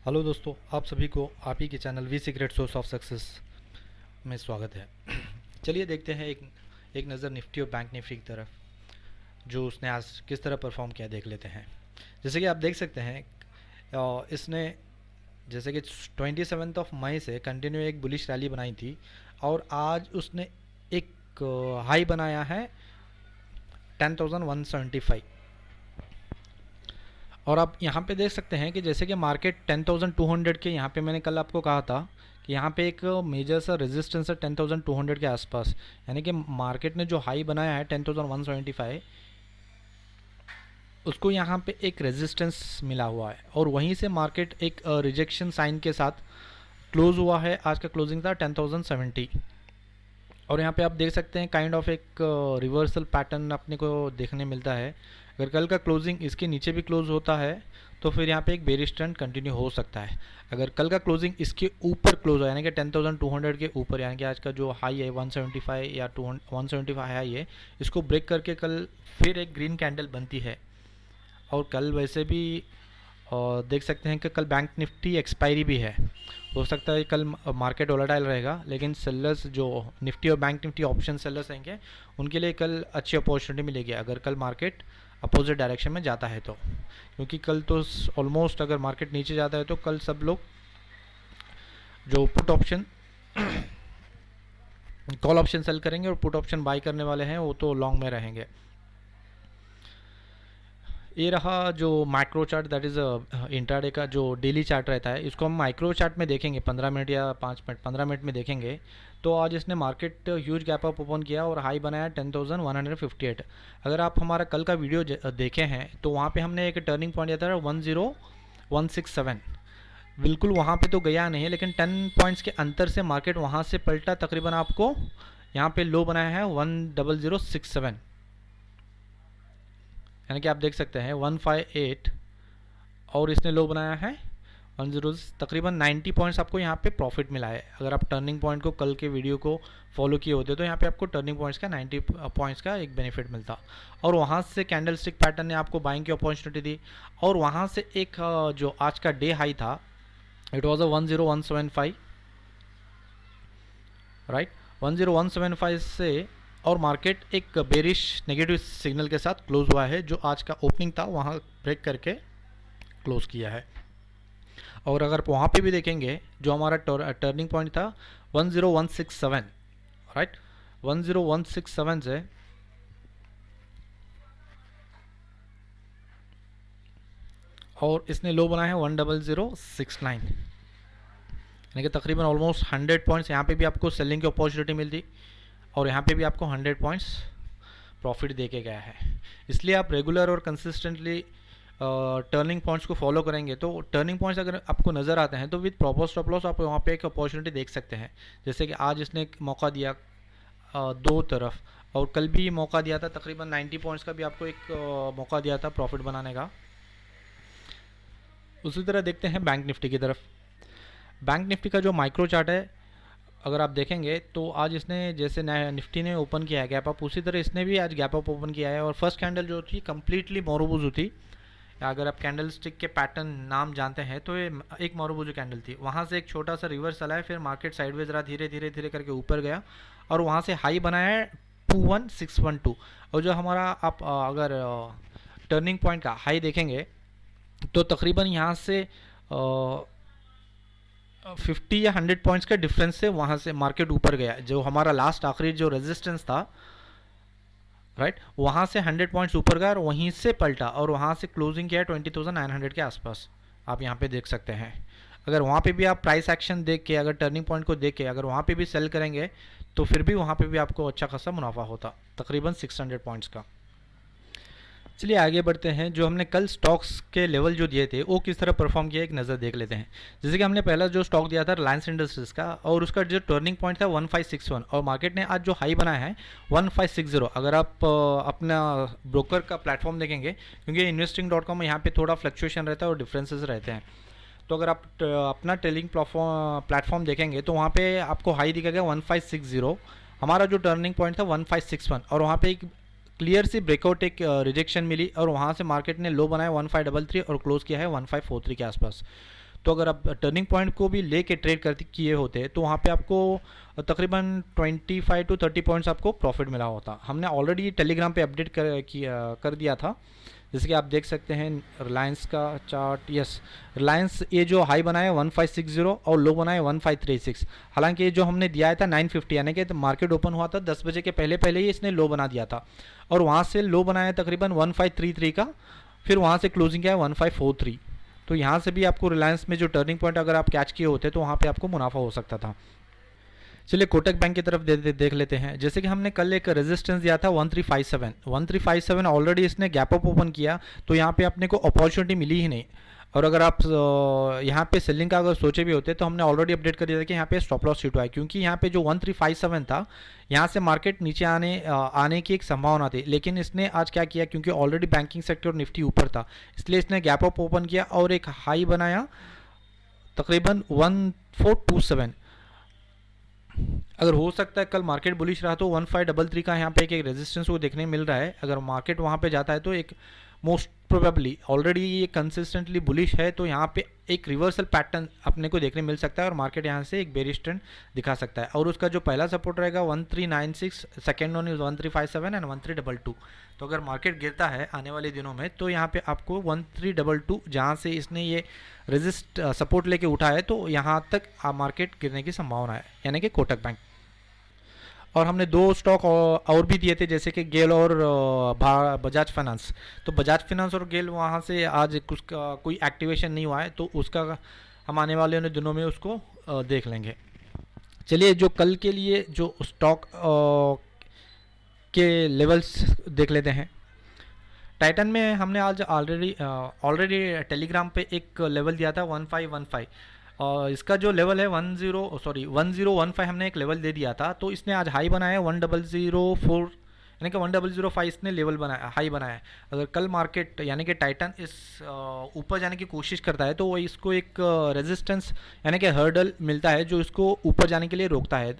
Hello दोस्तों, आप सभी को आप ही के channel we secret source of success में स्वागत है। चलिए देखते हैं एक नज़र निफ्टी और बैंक निफ्टी की तरफ, जो उसने आज किस तरह परफॉर्म किया देख लेते हैं। जैसे कि आप देख सकते हैं, इसने जैसे कि 27 ऑफ मई से कंटिन्यू एक बुलिश रैली बनाई थी और आज उसने एक हाई बनाया है 10,175। और आप यहाँ पे देख सकते हैं कि जैसे कि मार्केट 10,200 के, यहाँ पे मैंने कल आपको कहा था कि यहाँ पे एक मेजर सा रेजिस्टेंस है 10,200 के आसपास। यानी कि मार्केट ने जो हाई बनाया है 10,175, उसको यहाँ पे एक रेजिस्टेंस मिला हुआ है और वहीं से मार्केट एक रिजेक्शन साइन के साथ क्लोज हुआ है। आज का क्लोजिंग था 10,070 और यहाँ पे आप देख सकते हैं काइंड ऑफ एक रिवर्सल पैटर्न अपने को देखने मिलता है। अगर कल का क्लोजिंग इसके नीचे भी क्लोज होता है तो फिर यहाँ पे एक बेरिश ट्रेंड कंटिन्यू हो सकता है। अगर कल का क्लोजिंग इसके ऊपर क्लोज हो, यानी कि 10,200 के ऊपर, यानी कि आज का जो हाई है 175 या 175 हाई है, इसको ब्रेक करके कल फिर एक ग्रीन कैंडल बनती है। और कल वैसे भी देख सकते हैं कि कल बैंक निफ्टी एक्सपायरी भी है। हो सकता है कल मार्केट वोलेटाइल रहेगा, लेकिन सेलर्स जो निफ्टी और बैंक निफ्टी ऑप्शन सेलर्स रहेंगे उनके लिए कल अच्छी अपॉर्चुनिटी मिलेगी अगर कल मार्केट अपोजिट डायरेक्शन में जाता है तो। क्योंकि कल तो ऑलमोस्ट अगर मार्केट नीचे जाता है तो कल सब लोग जो put option call option sell करेंगे और पुट ऑप्शन बाई करने वाले हैं वो तो लॉन्ग में रहेंगे। ये रहा जो micro chart, that is intraday का जो डेली चार्ट रहता है, इसको हम माइक्रो चार्ट में देखेंगे 15 मिनट या 5 मिनट 15 मिनट में देखेंगे। तो आज इसने market huge gap up open किया और हाई बनाया 10,158। अगर आप हमारा कल का वीडियो देखे हैं तो वहाँ पे हमने एक टर्निंग पॉइंट दिया था 10,167। बिल्कुल वहाँ पे तो गया नहीं है, लेकिन 10 पॉइंट्स के अंतर से मार्केट वहाँ से पलटा। तकरीबन आपको यहाँ पे लो बनाया है 1,0067, यानी कि आप देख सकते हैं 158, और इसने लो बनाया है 10। तकरीबन 90 पॉइंट्स आपको यहाँ पे प्रॉफिट मिला है। अगर आप टर्निंग पॉइंट को कल के वीडियो को फॉलो किए होते तो यहाँ पे आपको टर्निंग पॉइंट्स का 90 पॉइंट्स का एक बेनिफिट मिलता। और वहाँ से कैंडल स्टिक पैटर्न ने आपको बाइंग की अपॉर्चुनिटी दी और वहाँ से एक जो आज का डे हाई था, इट वॉज अ 10175, राइट। 10175 से और मार्केट एक बेरिश नेगेटिव सिग्नल के साथ क्लोज हुआ है। जो आज का ओपनिंग था वहाँ ब्रेक करके क्लोज किया है। और अगर वहाँ पे भी देखेंगे जो हमारा टर्निंग पॉइंट था 10167, राइट। 10167 से और इसने लो बनाया है 10069, यानी कि तकरीबन ऑलमोस्ट 100 पॉइंट्स यहाँ पे भी आपको सेलिंग की अपॉर्चुनिटी मिलती और यहाँ पे भी आपको 100 पॉइंट्स प्रॉफिट दे के गया है। इसलिए आप रेगुलर और कंसिस्टेंटली टर्निंग पॉइंट्स को फॉलो करेंगे तो टर्निंग पॉइंट्स अगर आपको नज़र आते हैं तो विद प्रॉपर स्टॉप लॉस आप वहाँ पे एक अपॉर्चुनिटी देख सकते हैं। जैसे कि आज इसने एक मौका दिया दो तरफ, और कल भी मौका दिया था, तकरीबन 90 पॉइंट्स का भी आपको एक मौका दिया था प्रॉफिट बनाने का। उसी तरह देखते हैं बैंक निफ्टी की तरफ। बैंक निफ्टी का जो माइक्रो चार्ट है अगर आप देखेंगे तो आज इसने जैसे निफ्टी ने ओपन किया है गैप अप, उसी तरह इसने भी आज गैप अप ओपन किया है। और फर्स्ट कैंडल जो थी कम्प्लीटली मोरोबुजू थी। अगर आप कैंडल स्टिक के पैटर्न नाम जानते हैं तो ये एक मोरोबुजू कैंडल थी। वहाँ से एक छोटा सा रिवर्स चला है, फिर मार्केट साइडवेज रहा, धीरे धीरे धीरे करके ऊपर गया और वहाँ से हाई बनाया है 21612। और जो हमारा आप अगर टर्निंग पॉइंट का हाई देखेंगे तो तकरीबन यहाँ से 50 या 100 पॉइंट्स का डिफरेंस से वहाँ से मार्केट ऊपर गया। जो हमारा लास्ट आखिरी जो रेजिस्टेंस था, राइट, वहाँ से 100 पॉइंट्स ऊपर गया और वहीं से पलटा और वहाँ से क्लोजिंग किया 20,900 के आसपास। आप यहाँ पे देख सकते हैं। अगर वहाँ पे भी आप प्राइस एक्शन देख के, अगर टर्निंग पॉइंट को देख के अगर वहाँ पे भी सेल करेंगे तो फिर भी वहाँ पे भी आपको अच्छा खासा मुनाफा होता, तकरीबन 600 पॉइंट्स का। चलिए आगे बढ़ते हैं। जो हमने कल स्टॉक्स के लेवल जो दिए थे वो किस तरह परफॉर्म किया एक नज़र देख लेते हैं। जैसे कि हमने पहला जो स्टॉक दिया था रिलायंस इंडस्ट्रीज़ का, और उसका जो टर्निंग पॉइंट था 1561 और मार्केट ने आज जो हाई बनाया है 1560। अगर आप अपना ब्रोकर का प्लेटफॉर्म देखेंगे, क्योंकि investing.com में यहाँ पे थोड़ा फ्लक्चुएशन रहता है और डिफरेंसेस रहते हैं, तो अगर आप अपना ट्रेलिंग प्लेटफॉर्म देखेंगे तो वहाँ पे आपको हाई दिखेगा 1560। हमारा जो टर्निंग पॉइंट था 1561 और वहाँ पे एक क्लियर सी ब्रेकआउट एक रिजेक्शन मिली और वहाँ से मार्केट ने लो बनाया 1533 और क्लोज किया है 1543 के आसपास। तो अगर आप टर्निंग पॉइंट को भी लेके ट्रेड करते किए होते तो वहाँ पे आपको तकरीबन 25 to 30 पॉइंट्स आपको प्रॉफिट मिला होता। हमने ऑलरेडी टेलीग्राम पे अपडेट कर दिया था, जैसे कि आप देख सकते हैं रिलायंस का चार्ट। यस, रिलायंस ये जो हाई बनाया 1560 और लो बनाया 1536। हालांकि ये जो हमने दिया था 950, यानी कि मार्केट ओपन हुआ था 10 बजे के पहले पहले ही इसने लो बना दिया था, और वहाँ से लो बनाया तकरीबन 1533 का, फिर वहाँ से क्लोजिंग किया 1543। तो यहाँ से भी आपको रिलायंस में जो टर्निंग पॉइंट अगर आप कैच किए होते तो वहाँ पे आपको मुनाफा हो सकता था। चलिए कोटक बैंक की तरफ देख लेते हैं। जैसे कि हमने कल एक रेजिस्टेंस दिया था 1357 ऑलरेडी इसने गैप अप ओपन किया, तो यहाँ पे अपने को अपॉर्चुनिटी मिली ही नहीं। और अगर आप यहाँ पे सेलिंग का अगर सोचे भी होते तो हमने ऑलरेडी अपडेट कर दिया था कि यहाँ पे स्टॉप लॉस हिट हुआ है, क्योंकि यहाँ पे जो 1357 था यहाँ से मार्केट नीचे आने की एक संभावना थी, लेकिन इसने आज क्या किया, क्योंकि ऑलरेडी बैंकिंग सेक्टर निफ्टी ऊपर था, इसलिए इसने गैप अप ओपन किया और एक हाई बनाया तकरीबन 1427। अगर हो सकता है कल मार्केट बुलिश रहा तो 1533 का यहाँ पे एक रेजिस्टेंस वो देखने मिल रहा है। अगर मार्केट वहाँ पे जाता है तो एक मोस्ट प्रोबेबली ऑलरेडी ये कंसिस्टेंटली बुलिश है, तो यहाँ पे एक रिवर्सल पैटर्न अपने को देखने मिल सकता है और मार्केट यहाँ से एक बेरिश ट्रेंड दिखा सकता है। और उसका जो पहला सपोर्ट रहेगा 1396, सेकेंड वन इज 1357 एंड 1322। तो अगर मार्केट गिरता है आने वाले दिनों में तो यहाँ पे आपको 1322 जहाँ से इसने ये रेजिस्ट सपोर्ट लेके उठा है तो यहाँ तक मार्केट गिरने की संभावना है, यानी कि कोटक बैंक। और हमने दो स्टॉक और भी दिए थे, जैसे कि गेल और बजाज फाइनेंस। तो बजाज फाइनेंस और गेल वहाँ से आज कुछ कोई एक्टिवेशन नहीं हुआ है, तो उसका हम आने वाले दिनों में उसको देख लेंगे। चलिए जो कल के लिए जो स्टॉक के लेवल्स देख लेते हैं। टाइटन में हमने आज ऑलरेडी टेलीग्राम पे एक लेवल दिया था 1515, और इसका जो लेवल है 1015 हमने एक लेवल दे दिया था, तो इसने आज हाई बनाया 1004, यानी कि 1005 इसने लेवल बनाया, हाई बनाया। अगर कल मार्केट यानी कि टाइटन इस ऊपर जाने की कोशिश करता है तो वो इसको एक रेजिस्टेंस यानी कि हर्डल मिलता है जो इसको ऊपर जाने के लिए रोकता है,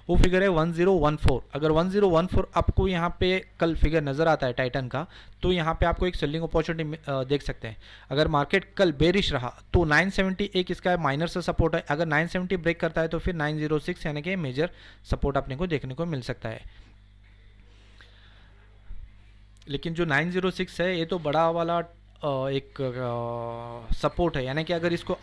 वो फिगर है 1014। अगर 1014 आपको यहाँ पे कल फिगर नज़र आता है टाइटन का, तो यहाँ पे आपको एक सेलिंग अपॉर्चुनिटी देख सकते हैं। अगर मार्केट कल बेरिश रहा तो 970 एक इसका माइनर सा सपोर्ट है, अगर 970 ब्रेक करता है तो फिर 906 यानी कि मेजर सपोर्ट अपने को देखने को मिल सकता है। लेकिन जो 906 है ये तो बड़ा वाला एक सपोर्ट है, यानी कि अगर इसको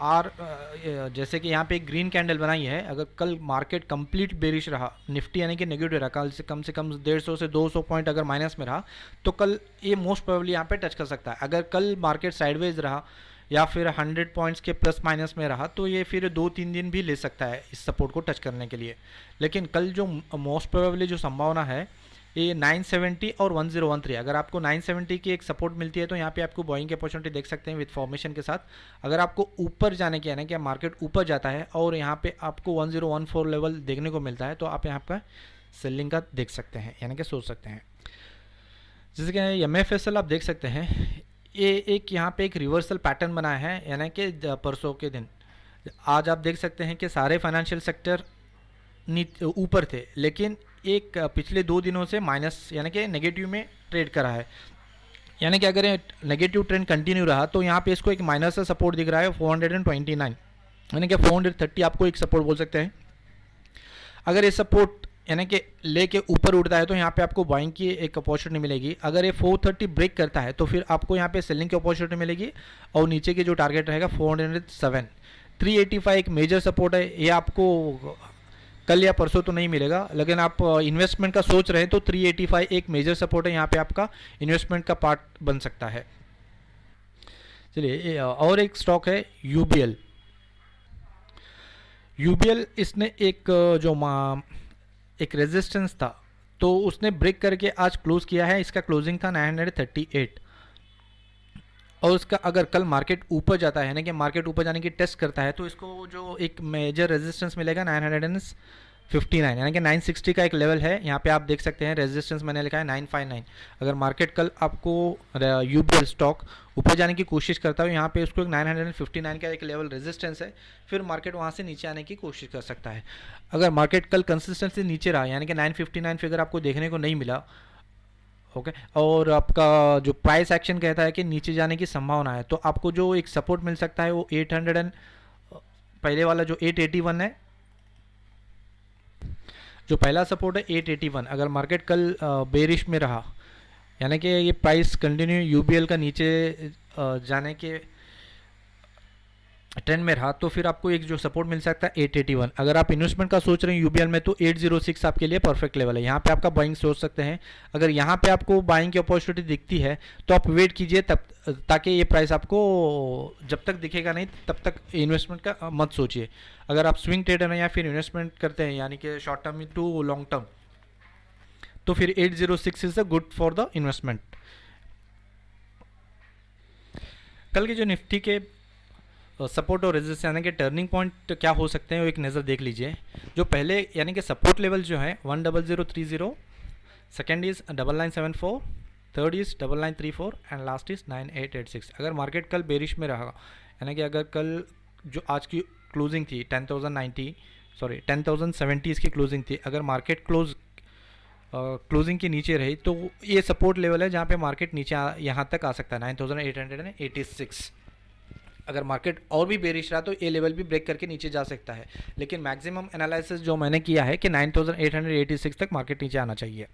जैसे कि यहाँ पे एक ग्रीन कैंडल बनाई है, अगर कल मार्केट कंप्लीट बेरिश रहा, निफ्टी यानी कि नेगेटिव रहा, कल से कम 150 से 200 पॉइंट अगर माइनस में रहा तो कल ये मोस्ट प्रोबेबली यहाँ पे टच कर सकता है। अगर कल मार्केट साइडवेज रहा या फिर 100 पॉइंट्स के प्लस माइनस में रहा तो ये फिर 2-3 दिन भी ले सकता है इस सपोर्ट को टच करने के लिए। लेकिन कल जो मोस्ट प्रोबेबली जो संभावना है ये 970 और 1013, अगर आपको 970 की एक सपोर्ट मिलती है तो यहाँ पे आपको बॉइंग की अपॉर्चुनिटी देख सकते हैं विद फॉर्मेशन के साथ। अगर आपको ऊपर जाने की यानी कि मार्केट ऊपर जाता है और यहाँ पे आपको 1014 लेवल देखने को मिलता है तो आप यहाँ पर सेलिंग का देख सकते हैं, यानी कि सोच सकते हैं। जैसे कि MFSL आप देख सकते हैं, ये एक यहाँ पे एक रिवर्सल पैटर्न बनाया है, यानी कि परसों के दिन आज आप देख सकते हैं कि सारे फाइनेंशियल सेक्टर ऊपर थे, लेकिन एक पिछले 2 दिनों से माइनस यानी कि नेगेटिव में ट्रेड करा है। यानी कि अगर नेगेटिव ट्रेंड कंटिन्यू रहा तो यहाँ पे इसको एक माइनस से सपोर्ट दिख रहा है 429, यानी कि 430 आपको एक सपोर्ट बोल सकते हैं। अगर ये सपोर्ट यानी कि लेके ऊपर उठता है तो यहाँ पे आपको बाइंग की एक अपॉर्चुनिटी मिलेगी। अगर ये 430 ब्रेक करता है तो फिर आपको यहाँ पे सेलिंग की अपॉर्चुनिटी मिलेगी, और नीचे के जो टारगेट रहेगा 407, 385 एक मेजर सपोर्ट है। ये आपको कल या परसों तो नहीं मिलेगा, लेकिन आप इन्वेस्टमेंट का सोच रहे हैं तो 385 एक मेजर सपोर्ट है, यहाँ पे आपका इन्वेस्टमेंट का पार्ट बन सकता है। चलिए और एक स्टॉक है यूबीएल। इसने एक एक रेजिस्टेंस था तो उसने ब्रेक करके आज क्लोज किया है, इसका क्लोजिंग था 938, और उसका अगर कल मार्केट ऊपर जाता है यानी कि मार्केट ऊपर जाने की टेस्ट करता है तो इसको जो एक मेजर रेजिस्टेंस मिलेगा 959, यानी कि 960 का एक लेवल है। यहाँ पे आप देख सकते हैं रेजिस्टेंस मैंने लिखा है 959। अगर मार्केट कल आपको यूबीएल स्टॉक ऊपर जाने की कोशिश करता है यहाँ पे उसको एक 959 का एक लेवल रेजिस्टेंस है, फिर मार्केट वहाँ से नीचे आने की कोशिश कर सकता है। अगर मार्केट कल कंसिस्टेंसी नीचे रहा यानी कि 959 फिगर आपको देखने को नहीं मिला, ओके, और आपका जो प्राइस एक्शन कहता है कि नीचे जाने की संभावना है, तो आपको जो एक सपोर्ट मिल सकता है वो पहले वाला जो 881 है, जो पहला सपोर्ट है 881, अगर मार्केट कल बेरिश में रहा, यानी कि ये प्राइस कंटिन्यू यूबीएल का नीचे जाने के ट्रेंड में रहा, तो फिर आपको एक जो सपोर्ट मिल सकता है 881। अगर आप इन्वेस्टमेंट का सोच रहे हैं यूबीएल में, तो 806 आपके लिए परफेक्ट लेवल है, यहाँ पे आपका बाइंग सोच सकते हैं। अगर यहाँ पे आपको बाइंग की अपॉर्चुनिटी दिखती है तो आप वेट कीजिए, तब ताकि ये प्राइस आपको जब तक दिखेगा नहीं तब तक इन्वेस्टमेंट का मत सोचिए। अगर आप स्विंग ट्रेडर हैं या फिर इन्वेस्टमेंट करते हैं, यानी कि short term to long term, तो फिर 806 is the good for the investment. कल के जो निफ्टी के सपोर्ट और रेजिस्टेंस यानी कि टर्निंग पॉइंट क्या हो सकते हैं वो एक नज़र देख लीजिए। जो पहले यानी कि सपोर्ट लेवल जो है 10030, second is 9974, third is 9934 and last is 9886। अगर मार्केट कल बेरिश में रहा, यानी कि अगर कल जो आज की क्लोजिंग थी 10,070 इसकी क्लोजिंग थी, अगर मार्केट क्लोजिंग के नीचे रही तो ये सपोर्ट लेवल है जहाँ पे मार्केट नीचे यहाँ तक आ सकता है 9886। अगर मार्केट और भी बेरिश रहा तो ये लेवल भी ब्रेक करके नीचे जा सकता है, लेकिन मैक्सिमम एनालिसिस जो मैंने किया है कि 9886 तक मार्केट नीचे आना चाहिए।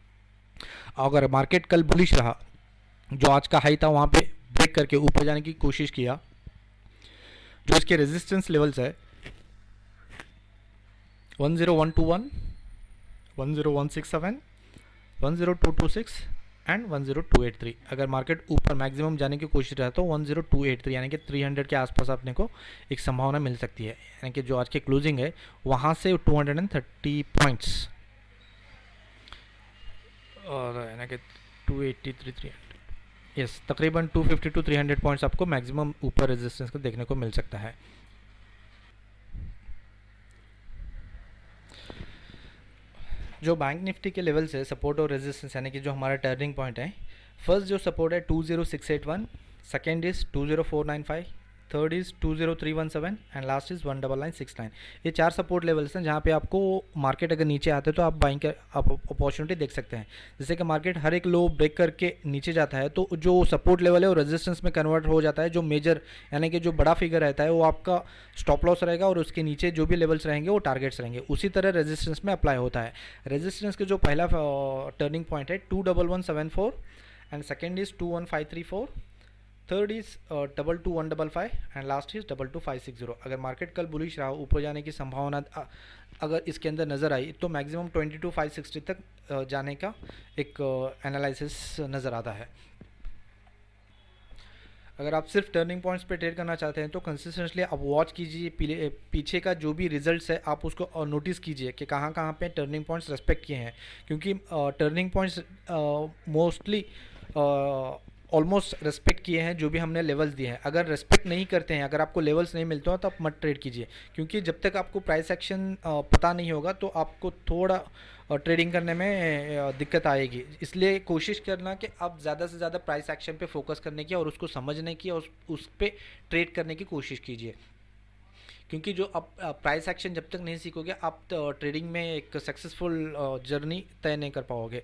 अगर मार्केट कल बुलिश रहा, जो आज का हाई था वहाँ पे ब्रेक करके ऊपर जाने की कोशिश किया, जो इसके रेजिस्टेंस लेवल्स है 10121, 10167, 10226 एंड 10283। अगर मार्केट ऊपर मैक्सिमम जाने की कोशिश रहा तो 10283 यानी कि 300 के आसपास अपने को एक संभावना मिल सकती है, यानी कि जो आज की क्लोजिंग है वहाँ से 230 पॉइंट्स और यानी कि 283 300, यस तकरीबन 250 to 300 पॉइंट्स आपको मैक्सिमम ऊपर रेजिस्टेंस को देखने को मिल सकता है। जो बैंक निफ्टी के लेवल्स है सपोर्ट और रेजिस्टेंस यानी कि जो हमारा टर्निंग पॉइंट है, फर्स्ट जो सपोर्ट है 20681, second is 20495, third is 20317 and last is 19969। ये चार सपोर्ट लेवल्स हैं जहाँ पे आपको मार्केट अगर नीचे आते हैं तो आप बाइंग कर अपॉर्चुनिटी देख सकते हैं। जैसे कि मार्केट हर एक लो ब्रेक करके नीचे जाता है तो जो सपोर्ट लेवल है वो रेजिस्टेंस में कन्वर्ट हो जाता है, जो मेजर यानी कि जो बड़ा फिगर रहता है वो आपका स्टॉप लॉस रहेगा और उसके नीचे जो भी लेवल्स रहेंगे वो टारगेट्स रहेंगे। उसी तरह रेजिस्टेंस में अप्लाई होता है। रेजिस्टेंस के जो पहला टर्निंग पॉइंट है 21174 and second is 21534, third is 22155 and last is 22560। अगर मार्केट कल बुलिश रहा, ऊपर जाने की संभावना अगर इसके अंदर नज़र आई तो मैक्सिमम 22560 तक जाने का एक एनालिसिस नज़र आता है। अगर आप सिर्फ टर्निंग पॉइंट्स पे ट्रेड करना चाहते हैं तो कंसिस्टेंटली आप वॉच कीजिए, पीछे का जो भी रिजल्ट्स है आप उसको नोटिस कीजिए कि कहाँ कहाँ पे टर्निंग पॉइंट्स रेस्पेक्ट किए हैं, क्योंकि turning points mostly almost respect किए हैं जो भी हमने लेवल्स दिए हैं। अगर रेस्पेक्ट नहीं करते हैं, अगर आपको लेवल्स नहीं मिलते हो तो आप मत ट्रेड कीजिए, क्योंकि जब तक आपको प्राइस एक्शन पता नहीं होगा तो आपको थोड़ा ट्रेडिंग करने में दिक्कत आएगी। इसलिए कोशिश करना कि आप ज़्यादा से ज़्यादा प्राइस एक्शन पे फोकस करने की और उसको समझने की और उस पर ट्रेड करने की कोशिश कीजिए, क्योंकि जो आप प्राइस एक्शन जब तक नहीं सीखोगे आप ट्रेडिंग में एक सक्सेसफुल जर्नी तय नहीं कर पाओगे।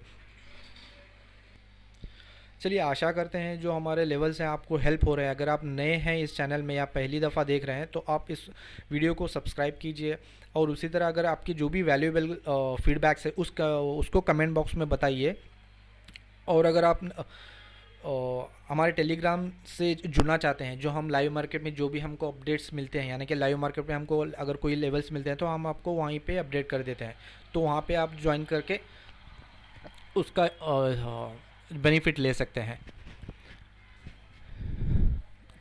चलिए आशा करते हैं जो हमारे लेवल्स हैं आपको हेल्प हो रहे हैं। अगर आप नए हैं इस चैनल में या पहली दफ़ा देख रहे हैं तो आप इस वीडियो को सब्सक्राइब कीजिए, और उसी तरह अगर आपकी जो भी वैल्यूएबल फीडबैक्स है उसको कमेंट बॉक्स में बताइए। और अगर आप हमारे टेलीग्राम से जुड़ना चाहते हैं, जो हम लाइव मार्केट में जो भी हमको अपडेट्स मिलते हैं, यानी कि लाइव मार्केट में हमको अगर कोई लेवल्स मिलते हैं तो हम आपको वहीं पे अपडेट कर देते हैं, तो वहाँ पे आप ज्वाइन करके उसका बेनिफिट ले सकते हैं।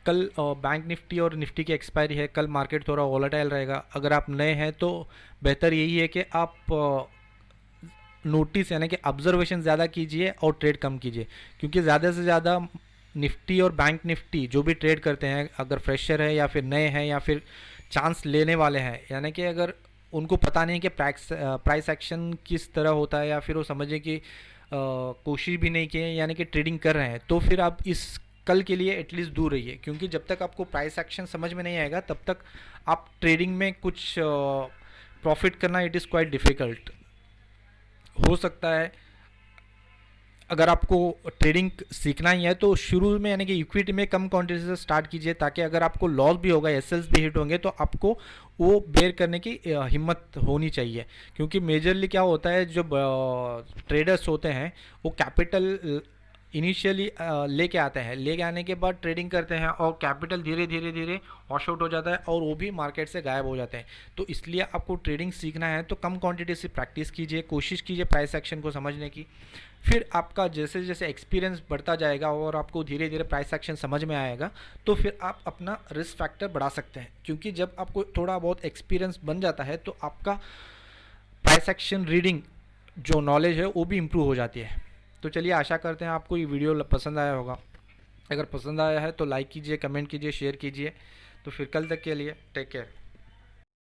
कल बैंक निफ्टी और निफ्टी की एक्सपायरी है, कल मार्केट थोड़ा वॉलेटाइल रहेगा। अगर आप नए हैं तो बेहतर यही है कि आप नोटिस यानी कि ऑब्जर्वेशन ज़्यादा कीजिए और ट्रेड कम कीजिए, क्योंकि ज़्यादा से ज़्यादा निफ्टी और बैंक निफ्टी जो भी ट्रेड करते हैं, अगर फ्रेशर है या फिर नए हैं या फिर चांस लेने वाले हैं, यानी कि अगर उनको पता नहीं कि प्राइस एक्शन किस तरह होता है या फिर वो समझे कि कोशिश भी नहीं की है यानी कि ट्रेडिंग कर रहे हैं, तो फिर आप इस कल के लिए एटलीस्ट दूर रहिए, क्योंकि जब तक आपको प्राइस एक्शन समझ में नहीं आएगा तब तक आप ट्रेडिंग में कुछ प्रॉफिट करना इट इज़ क्वाइट डिफ़िकल्ट। हो सकता है अगर आपको ट्रेडिंग सीखना ही है तो शुरू में यानी कि इक्विटी में कम क्वांटिटी से स्टार्ट कीजिए, ताकि अगर आपको लॉस भी होगा, एसएल्स भी हिट होंगे, तो आपको वो बेयर करने की हिम्मत होनी चाहिए। क्योंकि मेजरली क्या होता है, जो ट्रेडर्स होते हैं वो कैपिटल इनिशियली लेके आते हैं, लेके आने के बाद ट्रेडिंग करते हैं और कैपिटल धीरे धीरे धीरे वॉश आउट हो जाता है और वो भी मार्केट से गायब हो जाते हैं। तो इसलिए आपको ट्रेडिंग सीखना है तो कम क्वांटिटी से प्रैक्टिस कीजिए, कोशिश कीजिए प्राइस एक्शन को समझने की। फिर आपका जैसे जैसे एक्सपीरियंस बढ़ता जाएगा और आपको धीरे धीरे प्राइस एक्शन समझ में आएगा, तो फिर आप अपना रिस्क फैक्टर बढ़ा सकते हैं। क्योंकि जब आपको थोड़ा बहुत एक्सपीरियंस बन जाता है तो आपका प्राइस एक्शन रीडिंग जो नॉलेज है वो भी इम्प्रूव हो जाती है। तो चलिए, आशा करते हैं आपको ये वीडियो पसंद आया होगा। अगर पसंद आया है तो लाइक कीजिए, कमेंट कीजिए, शेयर कीजिए। तो फिर कल तक के लिए टेक केयर।